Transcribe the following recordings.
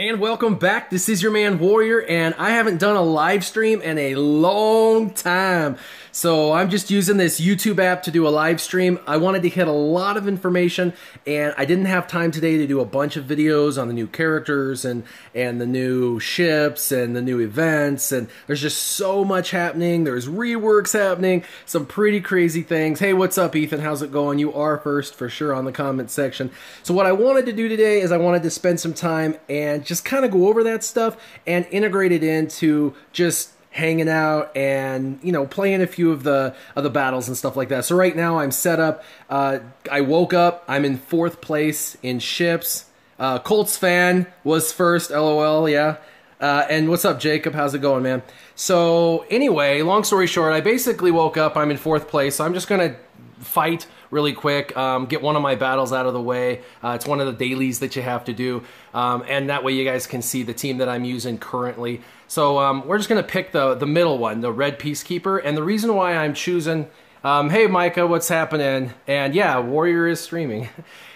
And welcome back. This is your man Warrior, and I haven't done a live stream in a long time. So I'm just using this YouTube app to do a live stream. I wanted to hit a lot of information, and I didn't have time today to do a bunch of videos on the new characters and the new ships and the new events, and there's just so much happening. There's reworks happening, some pretty crazy things. Hey, what's up, Ethan? How's it going? You are first for sure on the comment section. So what I wanted to do today is I wanted to spend some time and just kind of go over that stuff and integrate it into just hanging out and, you know, playing a few of the battles and stuff like that. So right now I'm set up. I woke up. I'm in 4th place in ships. Colts fan was first. LOL. Yeah. And what's up, Jacob? How's it going, man? So anyway, long story short, I basically woke up. I'm in 4th place. So I'm just gonna fight really quick, get one of my battles out of the way. It's one of the dailies that you have to do, and that way you guys can see the team that I'm using currently. So we're just gonna pick the middle one, the red Peacekeeper, and the reason why I'm choosing, hey Micah, what's happening? And yeah, Warrior is streaming.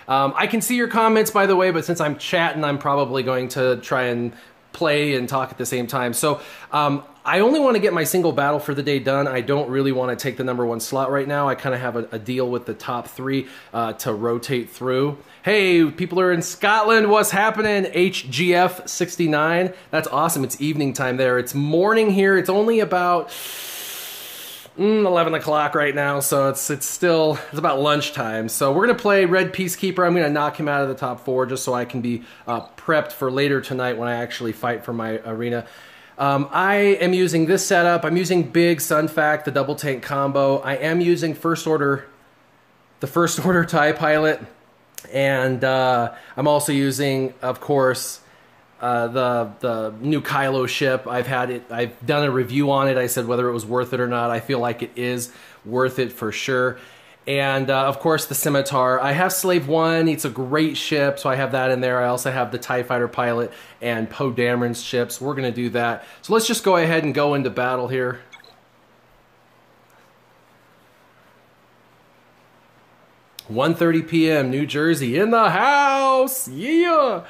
I can see your comments, by the way, but since I'm chatting, I'm probably going to try and play and talk at the same time. So I only want to get my single battle for the day done. I don't really want to take the #1 slot right now. I kind of have a deal with the top 3 to rotate through. Hey, people are in Scotland. What's happening? HGF 69. That's awesome. It's evening time there. It's morning here. It's only about 11 o'clock right now, so it's about lunchtime. So we're gonna play red Peacekeeper. I'm gonna knock him out of the top 4 just so I can be prepped for later tonight when I actually fight for my arena. I am using this setup. I'm using Big Sun Fact, the double tank combo. I am using the First Order TIE pilot, and I'm also using, of course, the new Kylo ship. I've done a review on it. I said whether it was worth it or not. I feel like it is worth it for sure. And of course the Scimitar. I have Slave 1. It's a great ship, so I have that in there. I also have the TIE Fighter pilot and Poe Dameron's ships. We're gonna do that. So let's just go ahead and go into battle here. (1:30 p.m. New Jersey in the house. Yeah.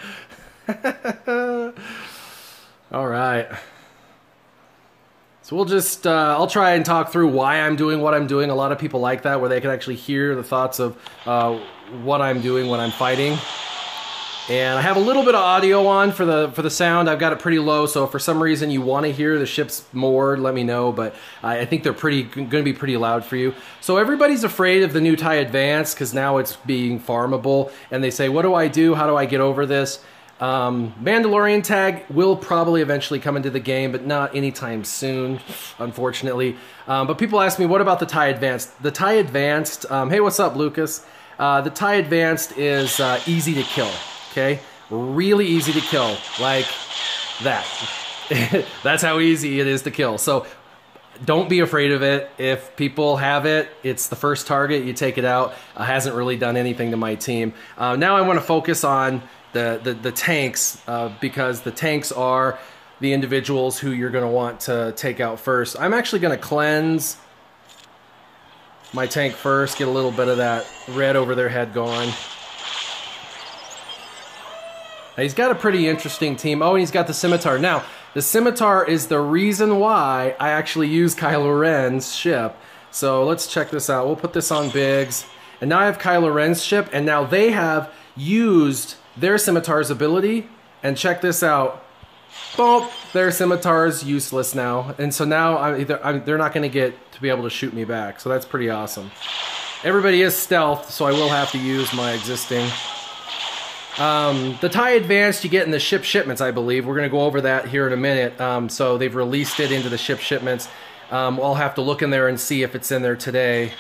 All right. So we'll just, I'll try and talk through why I'm doing what I'm doing. A lot of people like that, where they can actually hear the thoughts of what I'm doing when I'm fighting. And I have a little bit of audio on for the sound. I've got it pretty low, so if for some reason you want to hear the ships more, let me know. But I think they're going to be pretty loud for you. So everybody's afraid of the new TIE Advanced because now it's being farmable. And they say, what do I do? How do I get over this? Mandalorian tag will probably eventually come into the game, but not anytime soon, unfortunately. But people ask me, what about the TIE Advanced? The TIE Advanced, hey, what's up, Lucas? The TIE Advanced is easy to kill, okay? Really easy to kill, like that. That's how easy it is to kill. So don't be afraid of it. If people have it, it's the first target, you take it out. Hasn't really done anything to my team. Now I want to focus on the tanks, because the tanks are the individuals who you're going to want to take out first. I'm actually going to cleanse my tank first, get a little bit of that red over their head going. Now, he's got a pretty interesting team. Oh, and he's got the Scimitar. Now, the Scimitar is the reason why I actually use Kylo Ren's ship. So let's check this out. We'll put this on Biggs. And now I have Kylo Ren's ship, and now they have used their Scimitar's ability, and check this out. Boom! Their Scimitar's useless now, and so now they're not going to get to be able to shoot me back. So that's pretty awesome. Everybody is stealth, so I will have to use my existing. The TIE Advanced you get in the ship shipments, I believe. We're going to go over that here in a minute. So they've released it into the ship shipments. I'll have to look in there and see if it's in there today.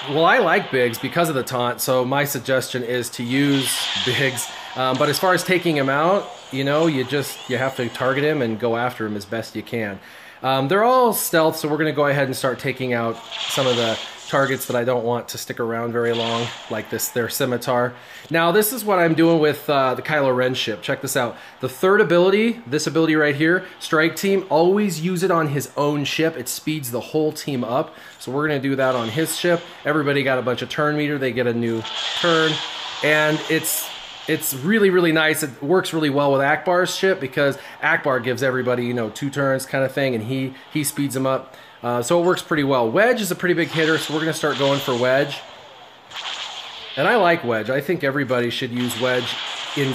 Well, I like Biggs because of the taunt, so my suggestion is to use Biggs. But as far as taking him out, you know, you have to target him and go after him as best you can. They're all stealth, so we're going to go ahead and start taking out some of the targets that I don't want to stick around very long, like their Scimitar. Now, this is what I'm doing with the Kylo Ren ship. Check this out. The third ability, this ability right here, Strike Team, always use it on his own ship. It speeds the whole team up. So we're going to do that on his ship. Everybody got a bunch of turn meter. They get a new turn. And it's really, really nice. It works really well with Akbar's ship because Akbar gives everybody, you know, 2 turns kind of thing, and he speeds them up. So it works pretty well. Wedge is a pretty big hitter, so we're going to start going for Wedge. And I like Wedge. I think everybody should use Wedge in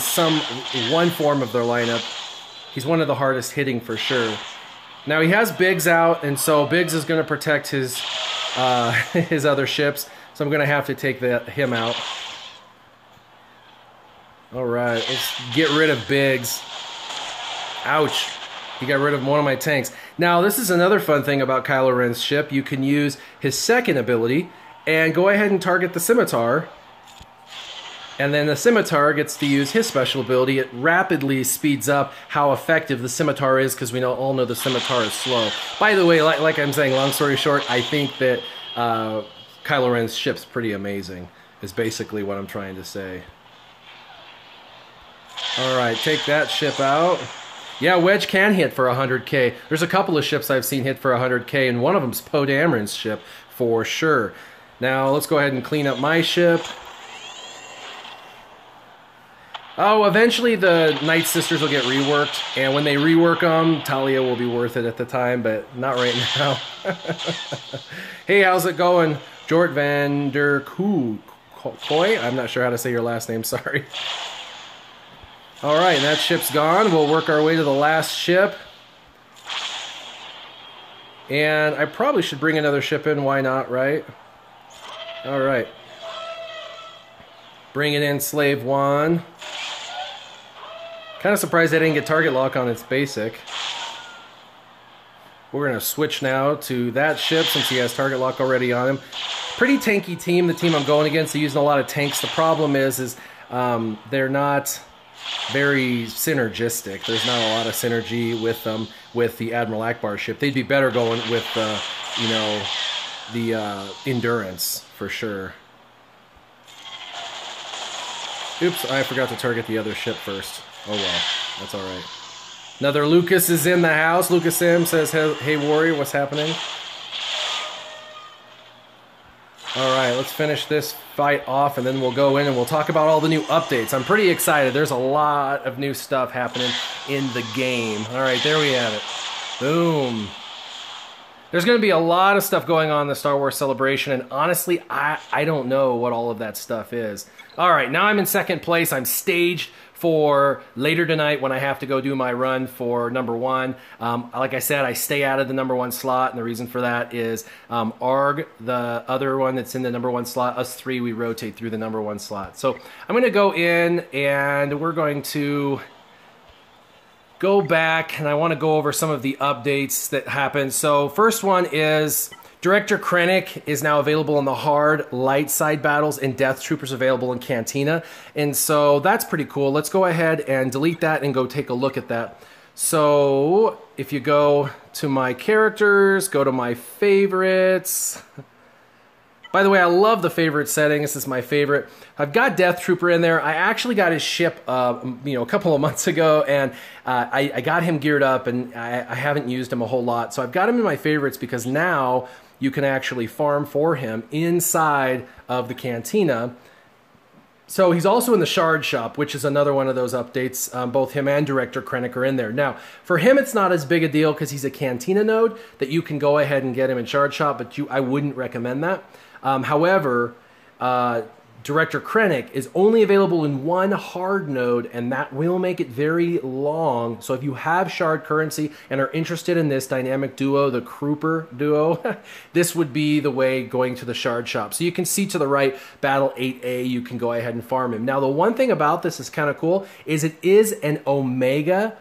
one form of their lineup. He's one of the hardest hitting for sure. Now he has Biggs out, and so Biggs is going to protect his his other ships. So I'm going to have to take him out. All right, let's get rid of Biggs. Ouch. He got rid of one of my tanks. Now, this is another fun thing about Kylo Ren's ship. You can use his second ability and go ahead and target the Scimitar. And then the Scimitar gets to use his special ability. It rapidly speeds up how effective the Scimitar is because we all know the Scimitar is slow. By the way, like I'm saying, long story short, I think that Kylo Ren's ship's pretty amazing, is basically what I'm trying to say. Alright, take that ship out. Yeah, Wedge can hit for 100k. There's a couple of ships I've seen hit for 100k, and one of them's Poe Dameron's ship, for sure. Now, let's go ahead and clean up my ship. Oh, eventually the Night Sisters will get reworked, and when they rework them, Talia will be worth it at the time, but not right now. Hey, how's it going? Jort van der Kooi? I'm not sure how to say your last name, sorry. Alright, that ship's gone. We'll work our way to the last ship. And I probably should bring another ship in, why not, right? Alright. Bring it in, Slave 1. Kind of surprised I didn't get target lock on its basic. We're going to switch now to that ship since he has target lock already on him. Pretty tanky team, the team I'm going against. They're using a lot of tanks. The problem is they're not very synergistic. There's not a lot of synergy with them with the Admiral Akbar ship. They'd be better going with you know, the Endurance for sure. Oops, I forgot to target the other ship first. Oh well, that's alright. Another Lucas is in the house. Lucas M says, hey warrior, what's happening? Alright, let's finish this fight off and then we'll go in and we'll talk about all the new updates. I'm pretty excited. There's a lot of new stuff happening in the game. Alright, there we have it. Boom. There's going to be a lot of stuff going on in the Star Wars Celebration, and honestly, I don't know what all of that stuff is. Alright, now I'm in second place. I'm staged for later tonight when I have to go do my run for #1. Like I said, I stay out of the #1 slot, and the reason for that is ARG, the other one that's in the #1 slot, us 3, we rotate through the #1 slot. So I'm going to go in, and we're going to go back, and I want to go over some of the updates that happened. So first one is Director Krennic is now available in the hard, light side battles, and Death Troopers available in Cantina. And so that's pretty cool. Let's go ahead and delete that and go take a look at that. So if you go to my characters, go to my favorites. By the way, I love the favorite setting. This is my favorite. I've got Death Trooper in there. I actually got his ship you know, a couple of months ago, and I got him geared up, and I haven't used him a whole lot. So I've got him in my favorites because now you can actually farm for him inside of the Cantina. So he's also in the Shard Shop, which is another one of those updates. Both him and Director Krennic are in there. Now, for him, it's not as big a deal because he's a Cantina node that you can go ahead and get him in Shard Shop, but I wouldn't recommend that. However, Director Krennic is only available in one hard node, and that will make it very long. So if you have shard currency and are interested in this dynamic duo, the Crooper duo, this would be the way going to the Shard Shop. So you can see to the right, Battle 8A, you can go ahead and farm him. Now the one thing about this is kind of cool, is it is an Omega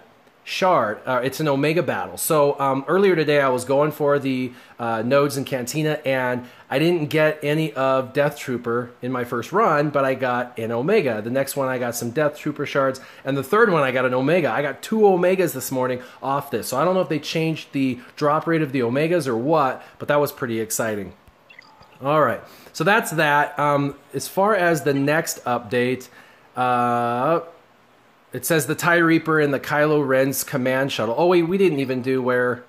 shard. It's an Omega battle. So earlier today I was going for the nodes in Cantina, and I didn't get any of Death Trooper in my first run, but I got an Omega. The next one I got some Death Trooper shards, and the third one I got an Omega. I got 2 Omegas this morning off this. So I don't know if they changed the drop rate of the Omegas or what, but that was pretty exciting. All right, so that's that. As far as the next update, it says the TIE Reaper and the Kylo Ren's command shuttle. Oh wait, we didn't even do where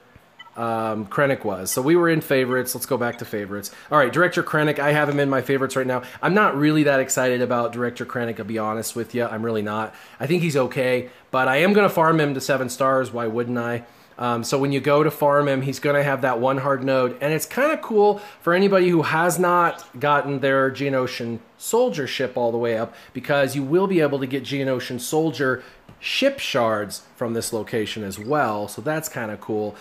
Krennic was. So we were in favorites. Let's go back to favorites. All right, Director Krennic, I have him in my favorites right now. I'm not really that excited about Director Krennic, I'll be honest with you. I'm really not. I think he's okay, but I am going to farm him to 7 stars. Why wouldn't I? So when you go to farm him, he's going to have that 1 hard node, and it's kind of cool for anybody who has not gotten their Geonosian Soldier ship all the way up, because you will be able to get Geonosian Soldier ship shards from this location as well, so that's kind of cool.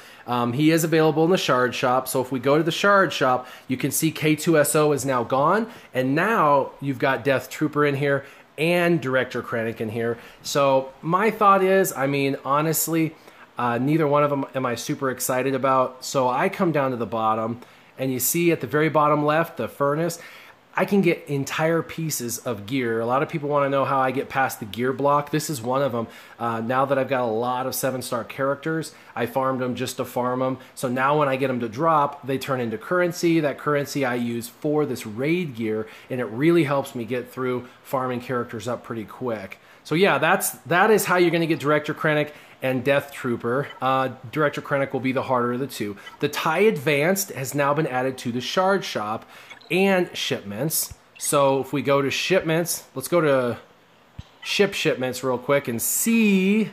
He is available in the shard shop, so if we go to the shard shop, you can see K2SO is now gone, and now you've got Death Trooper in here and Director Krennic in here. So my thought is, I mean, honestly, neither one of them am I super excited about. So I come down to the bottom, and you see at the very bottom left, the furnace. I can get entire pieces of gear. A lot of people want to know how I get past the gear block. This is one of them. Now that I've got a lot of 7-star characters, I farmed them just to farm them. So now when I get them to drop, they turn into currency. That currency I use for this raid gear, and it really helps me get through farming characters up pretty quick. So yeah, that is how you're going to get Director Krennic and Death Trooper. Director Krennic will be the harder of the two. The TIE Advanced has now been added to the shard shop and shipments. So if we go to shipments, let's go to shipments real quick and see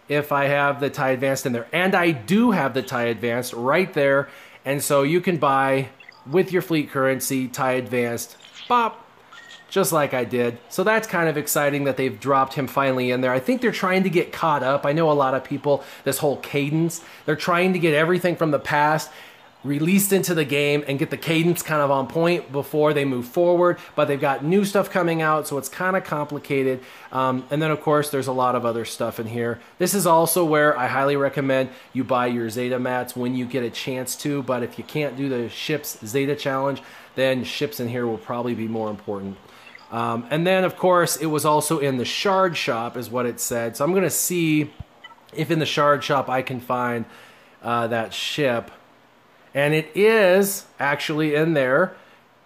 if I have the TIE Advanced in there. And I do have the TIE Advanced right there. And so you can buy with your fleet currency TIE Advanced, bop, just like I did. So that's kind of exciting that they've dropped him finally in there. I think they're trying to get caught up. I know a lot of people, this whole cadence, they're trying to get everything from the past released into the game and get the cadence kind of on point before they move forward, but they've got new stuff coming out, so it's kind of complicated. And then of course there's a lot of other stuff in here. This is also where I highly recommend you buy your Zeta mats when you get a chance to, but if you can't do the ships Zeta challenge, then ships in here will probably be more important. And then of course it was also in the shard shop is what it said, so I'm gonna see if in the shard shop I can find that ship. And it is actually in there,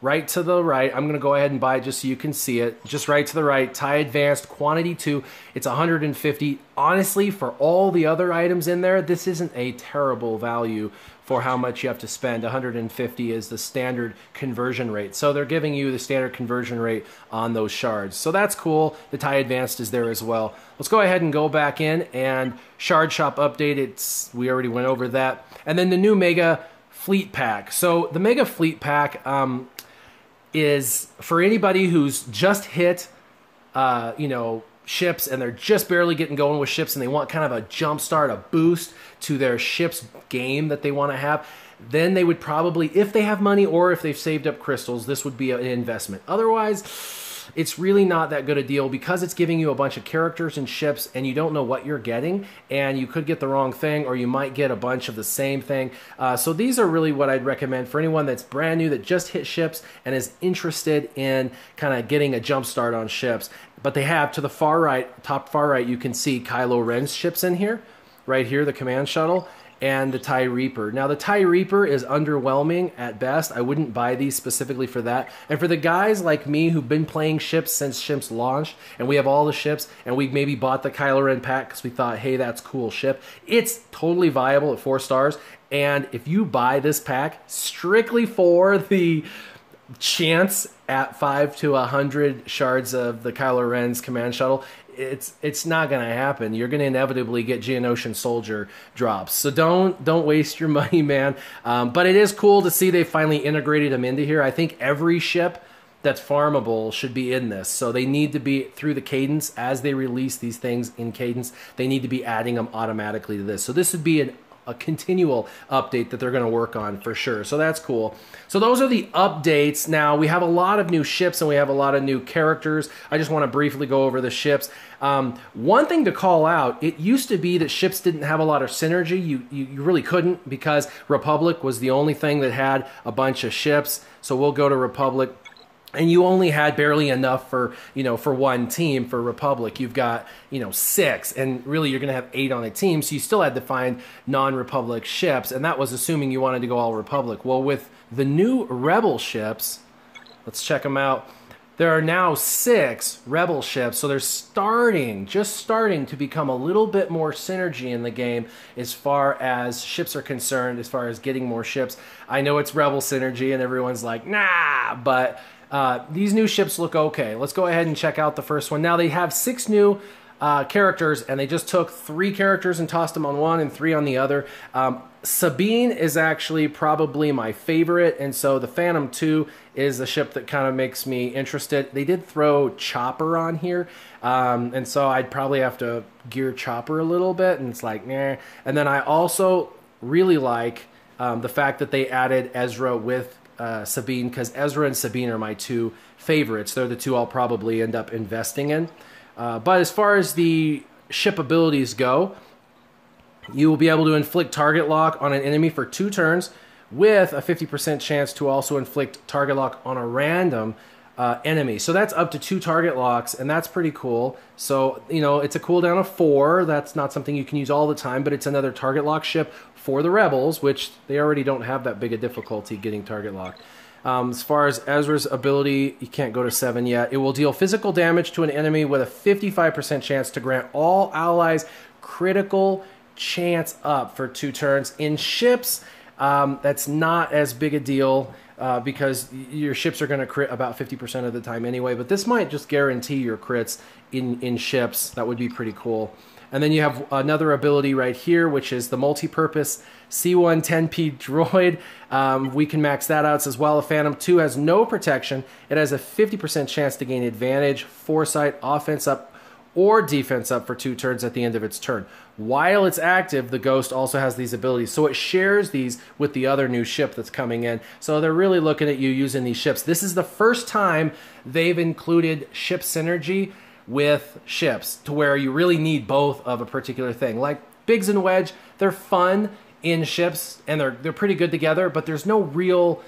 right to the right. I'm going to go ahead and buy it just so you can see it. Just right to the right, TIE Advanced, Quantity 2. It's 150. Honestly, for all the other items in there, this isn't a terrible value for how much you have to spend. 150 is the standard conversion rate. So they're giving you the standard conversion rate on those shards. So that's cool. The TIE Advanced is there as well. Let's go ahead and go back in and Shard Shop update. We already went over that. And then the new Mega Fleet Pack. So the Mega Fleet Pack is for anybody who's just hit, you know, ships and they're just barely getting going with ships and they want kind of a jump start, a boost to their ship's game that they want to have. Then they would probably, if they have money or if they've saved up crystals, this would be an investment. Otherwise, it's really not that good a deal because it's giving you a bunch of characters and ships and you don't know what you're getting, and you could get the wrong thing or you might get a bunch of the same thing. So these are really what I'd recommend for anyone that's brand new, that just hit ships and is interested in kind of getting a jump start on ships. But they have to the far right, top far right, you can see Kylo Ren's ships in here, right here, the command shuttle, and the TIE Reaper. Now the TIE Reaper is underwhelming at best. I wouldn't buy these specifically for that. And for the guys like me who've been playing ships since ships launched, and we have all the ships, and we maybe bought the Kylo Ren pack because we thought, hey, that's cool ship. It's totally viable at 4 stars. And if you buy this pack strictly for the chance at 5 to 100 shards of the Kylo Ren's command shuttle, it's not going to happen. You're going to inevitably get Geonosian Soldier drops. So don't waste your money, man. But it is cool to see they finally integrated them into here. I think every ship that's farmable should be in this. So they need to be, through the cadence, as they release these things in cadence, they need to be adding them automatically to this. So this would be a continual update that they're going to work on for sure. So that's cool. So those are the updates. Now we have a lot of new ships and we have a lot of new characters. I just want to briefly go over the ships. One thing to call out, it used to be that ships didn't have a lot of synergy. You really couldn't, because Republic was the only thing that had a bunch of ships. So we'll go to Republic. And you only had barely enough for, you know, for one team. For Republic, you've got, you know, 6, and really you're going to have 8 on a team. So you still had to find non-Republic ships, and that was assuming you wanted to go all Republic. Well, with the new Rebel ships, let's check them out. There are now 6 rebel ships, so they're just starting to become a little bit more synergy in the game as far as ships are concerned, as far as getting more ships. I know it's rebel synergy and everyone's like, nah, but these new ships look okay. Let's go ahead and check out the first one. Now they have 6 new characters, and they just took 3 characters and tossed them on one and 3 on the other. Sabine is actually probably my favorite, and so the Phantom 2 is the ship that kind of makes me interested. They did throw Chopper on here, and so I'd probably have to gear Chopper a little bit, and it's like, nah. And then I also really like the fact that they added Ezra with Sabine, because Ezra and Sabine are my 2 favorites. They're the 2 I'll probably end up investing in. But as far as the ship abilities go, you will be able to inflict target lock on an enemy for 2 turns with a 50% chance to also inflict target lock on a random enemy. So that's up to 2 target locks, and that's pretty cool. So, you know, it's a cooldown of 4. That's not something you can use all the time, but it's another target lock ship for the Rebels, which they already don't have that big a difficulty getting target lock. As far as Ezra's ability, you can't go to 7 yet. It will deal physical damage to an enemy with a 55% chance to grant all allies critical chance up for 2 turns. In ships, that's not as big a deal because your ships are going to crit about 50% of the time anyway, but this might just guarantee your crits in ships. That would be pretty cool. And then you have another ability right here, which is the multi-purpose C1 10P droid. We can max that out as well. The Phantom 2 has no protection. It has a 50% chance to gain advantage, foresight, offense up, or defense up for 2 turns at the end of its turn. While it's active, the Ghost also has these abilities. So it shares these with the other new ship that's coming in. So they're really looking at you using these ships. This is the first time they've included ship synergy with ships to where you really need both of a particular thing. Like Biggs and Wedge, they're fun in ships and they're pretty good together, but there's no real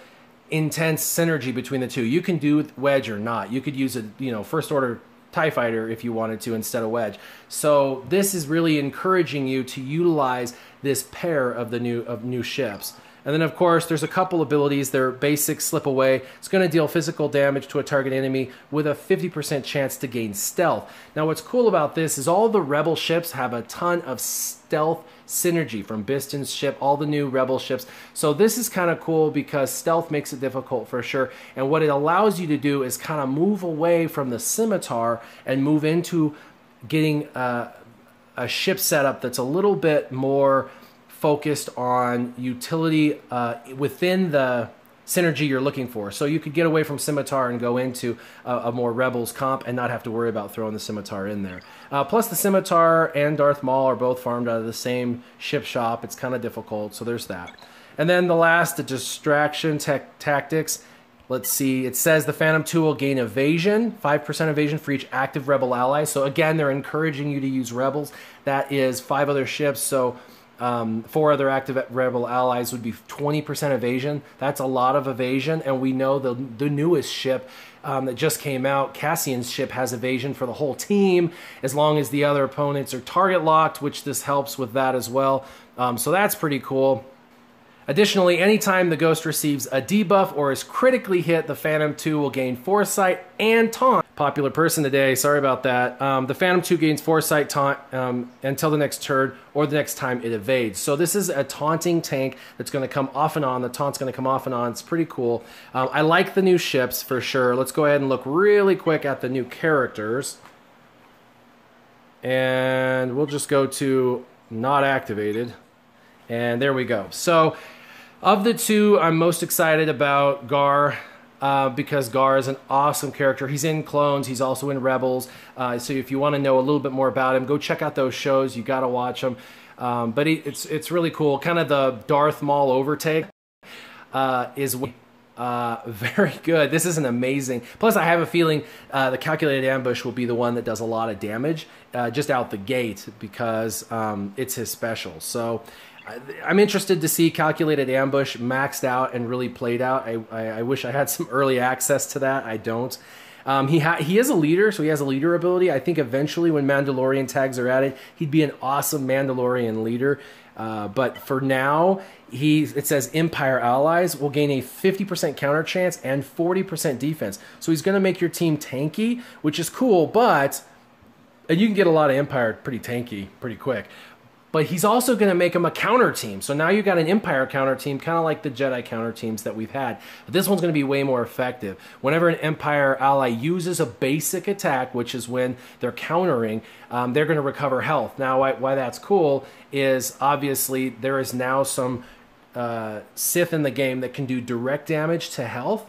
intense synergy between the 2. You can do Wedge or not. You could use a first order TIE fighter if you wanted to instead of Wedge. So this is really encouraging you to utilize this pair of the new ships. And then, of course, there's a couple abilities. They're basic slip away. It's going to deal physical damage to a target enemy with a 50% chance to gain stealth. Now, what's cool about this is all the Rebel ships have a ton of stealth synergy from Biston's ship, all the new Rebel ships. So this is kind of cool because stealth makes it difficult for sure. And what it allows you to do is kind of move away from the scimitar and move into getting a ship setup that's a little bit more focused on utility within the synergy you're looking for. So you could get away from scimitar and go into a more Rebels comp and not have to worry about throwing the scimitar in there. Plus the scimitar and Darth Maul are both farmed out of the same ship shop. It's kind of difficult, so there's that. And then the last, the distraction tactics. Let's see, it says the Phantom 2 will gain evasion, 5% evasion for each active Rebel ally. So again, they're encouraging you to use Rebels. That is 5 other ships, so 4 other active Rebel allies would be 20% evasion. That's a lot of evasion, and we know the newest ship that just came out, Cassian's ship, has evasion for the whole team as long as the other opponents are target locked, which this helps with that as well. So that's pretty cool. Additionally, anytime the Ghost receives a debuff or is critically hit, the Phantom 2 will gain Foresight and Taunt. Popular person today, sorry about that. The Phantom 2 gains Foresight, Taunt until the next turn or the next time it evades. So this is a taunting tank that's going to come off and on. The taunt's going to come off and on. It's pretty cool. I like the new ships for sure. Let's go ahead and look really quick at the new characters. And we'll just go to not activated. And there we go. So of the 2, I'm most excited about Gar because Gar is an awesome character. He's in Clones. He's also in Rebels. So if you want to know a little bit more about him, go check out those shows. You got to watch them. But it's really cool. Kind of the Darth Maul overtake is very good. This is an amazing. Plus, I have a feeling the calculated ambush will be the one that does a lot of damage just out the gate because it's his special. So I'm interested to see calculated ambush maxed out and really played out. I wish I had some early access to that. I don't. He is a leader, so he has a leader ability. I think eventually when Mandalorian tags are added, he'd be an awesome Mandalorian leader. But for now, it says Empire allies will gain a 50% counter chance and 40% defense. So he's going to make your team tanky, which is cool, and you can get a lot of Empire pretty tanky pretty quick. But he's also going to make him a counter team. So now you've got an Empire counter team, kind of like the Jedi counter teams that we've had. But this one's going to be way more effective. Whenever an Empire ally uses a basic attack, which is when they're countering, they're going to recover health. Now, why that's cool is obviously there is now some Sith in the game that can do direct damage to health.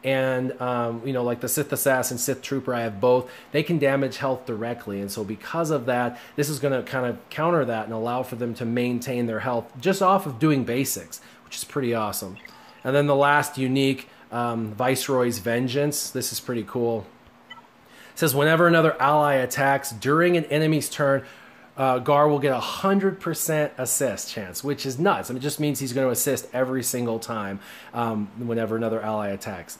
And, like the Sith Assassin, Sith Trooper, I have both. They can damage health directly. And so because of that, this is going to kind of counter that and allow for them to maintain their health just off of doing basics, which is pretty awesome. And then the last unique, Viceroy's Vengeance. This is pretty cool. It says, whenever another ally attacks during an enemy's turn, Gar will get 100% assist chance, which is nuts. I mean, it just means he's going to assist every single time whenever another ally attacks.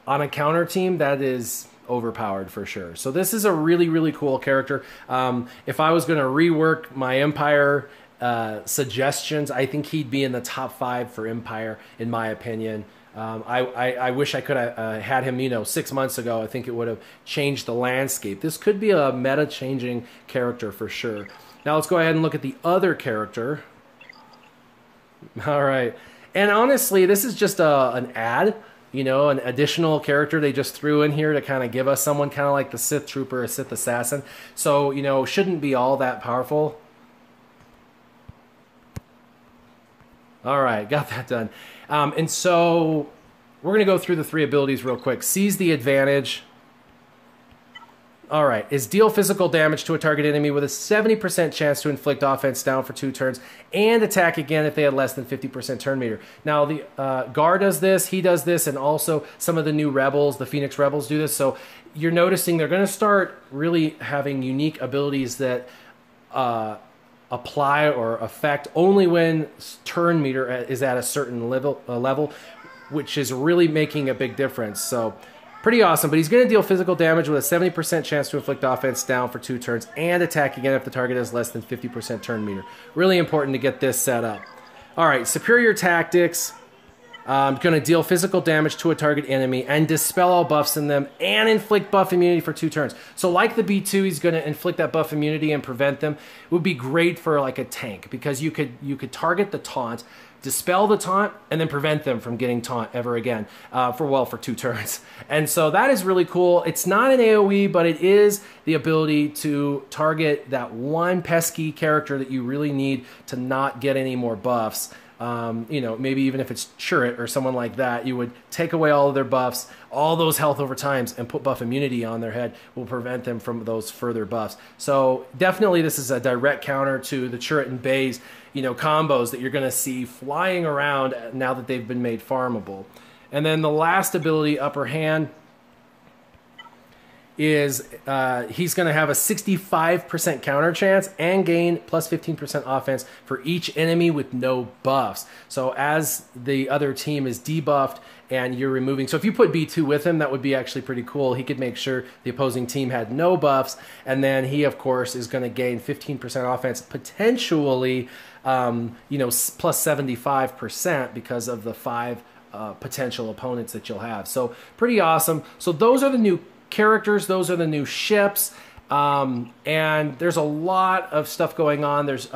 On a counter team, that is overpowered for sure. So this is a really, really cool character. If I was going to rework my Empire suggestions, I think he'd be in the top 5 for Empire, in my opinion. I wish I could have had him, 6 months ago. I think it would have changed the landscape. This could be a meta-changing character for sure. Now let's go ahead and look at the other character. All right. And honestly, this is just an ad. An additional character they just threw in here to kind of give us someone kind of like the Sith Trooper or Sith Assassin. So, shouldn't be all that powerful. All right, got that done. And so we're going to go through the 3 abilities real quick. Seize the advantage. All right, is deal physical damage to a target enemy with a 70% chance to inflict offense down for 2 turns and attack again if they had less than 50% turn meter. Now, the Gar does this, he does this, and also some of the new Rebels, the Phoenix Rebels do this. So you're noticing they're going to start really having unique abilities that apply or affect only when turn meter is at a certain level, which is really making a big difference. So pretty awesome, but he's going to deal physical damage with a 70% chance to inflict offense down for 2 turns and attack again if the target has less than 50% turn meter. Really important to get this set up. All right, superior tactics. Going to deal physical damage to a target enemy and dispel all buffs in them and inflict buff immunity for 2 turns. So like the B2, he's going to inflict that buff immunity and prevent them. It would be great for like a tank because you could target the taunt, dispel the taunt, and then prevent them from getting taunt ever again for 2 turns. And so that is really cool. It's not an AoE, but it is the ability to target that one pesky character that you really need to not get any more buffs. Maybe even if it's Chirrut or someone like that, you would take away all of their buffs, all those health over times, and put buff immunity on their head will prevent them from those further buffs. So definitely this is a direct counter to the Chirrut and Baze, combos that you're going to see flying around now that they've been made farmable. And then the last ability, Upper Hand, is he's going to have a 65% counter chance and gain plus 15% offense for each enemy with no buffs. So as the other team is debuffed and you're removing... So if you put B2 with him, that would be actually pretty cool. He could make sure the opposing team had no buffs, and then he, of course, is going to gain 15% offense, potentially, plus 75% because of the 5 potential opponents that you'll have. So pretty awesome. So those are the new characters, those are the new ships, and there's a lot of stuff going on. There's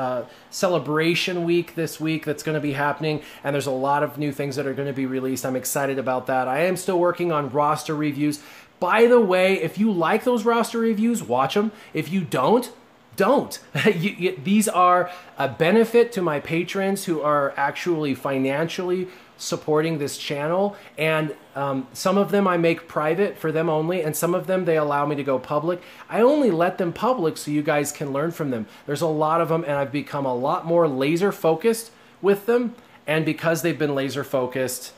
Celebration Week this week that's going to be happening, and there's a lot of new things that are going to be released. I'm excited about that. I am still working on roster reviews. By the way, if you like those roster reviews, watch them. If you don't. These are a benefit to my patrons who are actually financially supporting this channel, and some of them I make private for them only, and some of them they allow me to go public. I only let them public so you guys can learn from them. There's a lot of them, and I've become a lot more laser focused with them, and because they've been laser focused,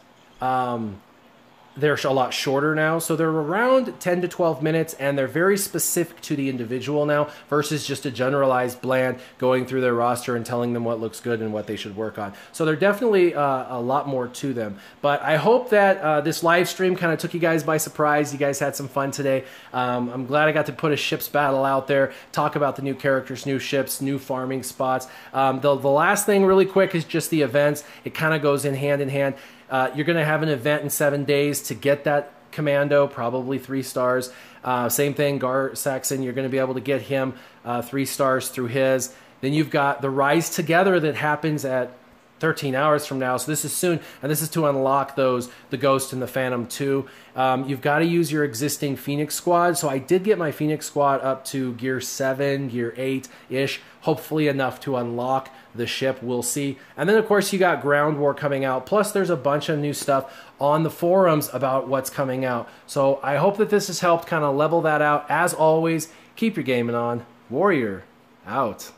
they're a lot shorter now, so they're around 10 to 12 minutes, and they're very specific to the individual now versus just a generalized bland going through their roster and telling them what looks good and what they should work on. So they're definitely a lot more to them. But I hope that this live stream kind of took you guys by surprise. You guys had some fun today. I'm glad I got to put a ships battle out there, talk about the new characters, new ships, new farming spots. The last thing really quick is just the events. It kind of goes in hand. You're going to have an event in 7 days to get that commando, probably 3 stars. Same thing, Gar Saxon, you're going to be able to get him 3 stars through his. Then you've got the Rise Together that happens at 13 hours from now, so this is soon, and this is to unlock those, the Ghost and the Phantom 2. You've got to use your existing Phoenix squad, so I did get my Phoenix squad up to gear 7, gear 8-ish, hopefully enough to unlock the ship, we'll see. And then of course you got Ground War coming out, plus there's a bunch of new stuff on the forums about what's coming out. So I hope that this has helped kind of level that out. As always, keep your gaming on. Warrior, out.